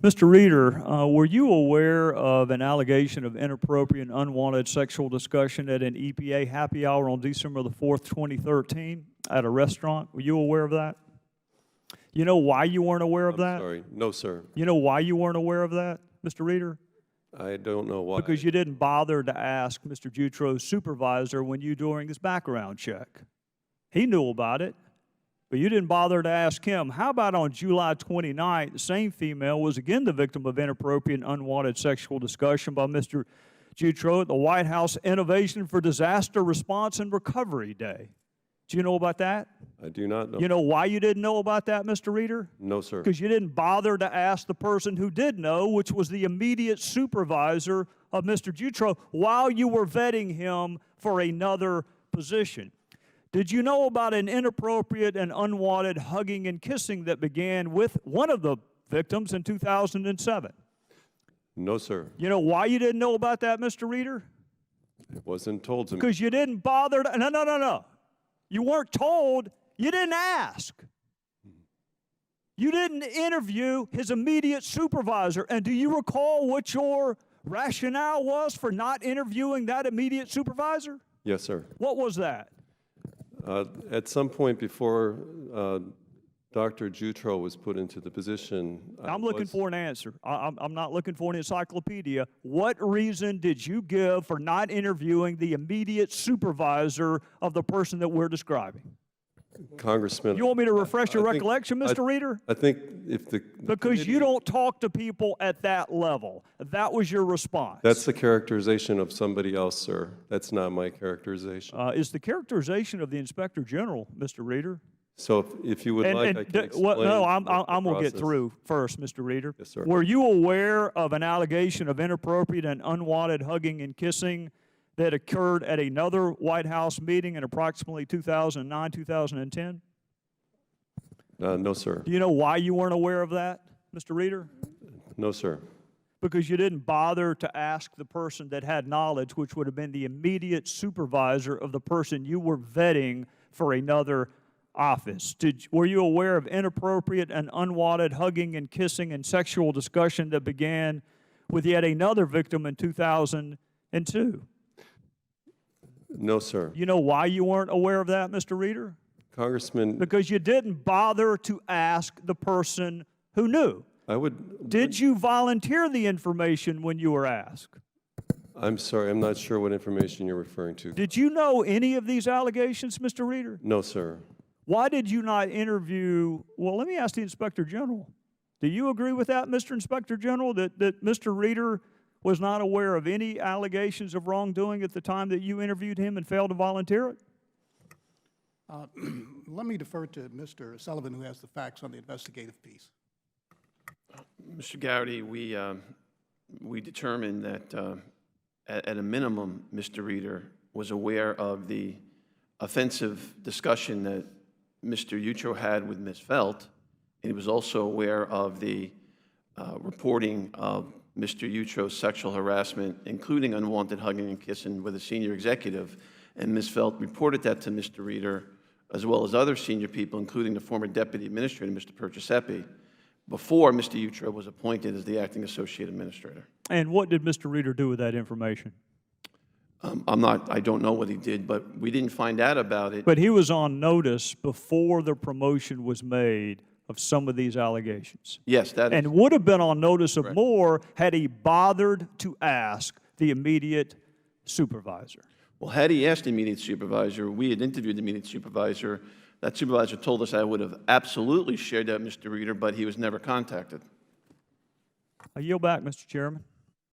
Mr. Reeder, were you aware of an allegation of inappropriate and unwanted sexual discussion at an EPA happy hour on December the 4th, 2013 at a restaurant? Were you aware of that? You know why you weren't aware of that? I'm sorry. No, sir. You know why you weren't aware of that, Mr. Reeder? I don't know why. Because you didn't bother to ask Mr. Jutro's supervisor when you during his background check. He knew about it, but you didn't bother to ask him. How about on July 29th, the same female was again the victim of inappropriate and unwanted sexual discussion by Mr. Jutro at the White House Innovation for Disaster Response and Recovery Day. Do you know about that? I do not know. You know why you didn't know about that, Mr. Reeder? No, sir. Because you didn't bother to ask the person who did know, which was the immediate supervisor of Mr. Jutro, while you were vetting him for another position. Did you know about an inappropriate and unwanted hugging and kissing that began with one of the victims in 2007? No, sir. You know why you didn't know about that, Mr. Reeder? It wasn't told to me. Because you didn't bother to, no. You weren't told, you didn't ask. You didn't interview his immediate supervisor. And do you recall what your rationale was for not interviewing that immediate supervisor? Yes, sir. What was that? At some point before Dr. Jutro was put into the position, I'm looking for an answer. I'm not looking for an encyclopedia. What reason did you give for not interviewing the immediate supervisor of the person that we're describing? Congressman. You want me to refresh your recollection, Mr. Reeder? I think if the Because you don't talk to people at that level. That was your response. That's the characterization of somebody else, sir. That's not my characterization. Is the characterization of the Inspector General, Mr. Reeder? So if you would like, I can explain. Well, no, I'm going to get process. through first, Mr. Reeder. Yes, sir. Were you aware of an allegation of inappropriate and unwanted hugging and kissing that occurred at another White House meeting in approximately 2009, 2010? No, sir. Do you know why you weren't aware of that, Mr. Reeder? No, sir. Because you didn't bother to ask the person that had knowledge, which would have been the immediate supervisor of the person you were vetting for another office. Were you aware of inappropriate and unwanted hugging and kissing and sexual discussion that began with yet another victim in 2002? No, sir. You know why you weren't aware of that, Mr. Reeder? Congressman. Because you didn't bother to ask the person who knew. Did you volunteer the information when you were asked? I'm sorry, I'm not sure what information you're referring to. Did you know any of these allegations, Mr. Reeder? No, sir. Why did you not interview, well, let me ask the Inspector General. Do you agree with that, Mr. Inspector General, that Mr. Reeder was not aware of any allegations of wrongdoing at the time that you interviewed him and failed to volunteer it? Let me defer to Mr. Sullivan, who has the facts on the investigative piece. Mr. Gowdy, we determined that at a minimum, Mr. Reeder was aware of the offensive discussion that Mr. Jutro had with Ms. Felt, and he was also aware of the reporting of Mr. Jutro's sexual harassment, including unwanted hugging and kissing with a senior executive, and Ms. Felt reported that to Mr. Reeder, as well as other senior people, including the former Deputy Administrator, Mr. Perciasepi, before Mr. Jutro was appointed as the Acting Associate Administrator. And what did Mr. Reeder do with that information? I don't know what he did, but we didn't find out about it. But he was on notice before the promotion was made of some of these allegations. Yes, that is. And would have been on notice of more had he bothered to ask the immediate supervisor. Well, had he asked the immediate supervisor, we had interviewed the immediate supervisor. That supervisor told us I would have absolutely shared that with Mr. Reeder, but he was never contacted. I yield back, Mr. Chairman.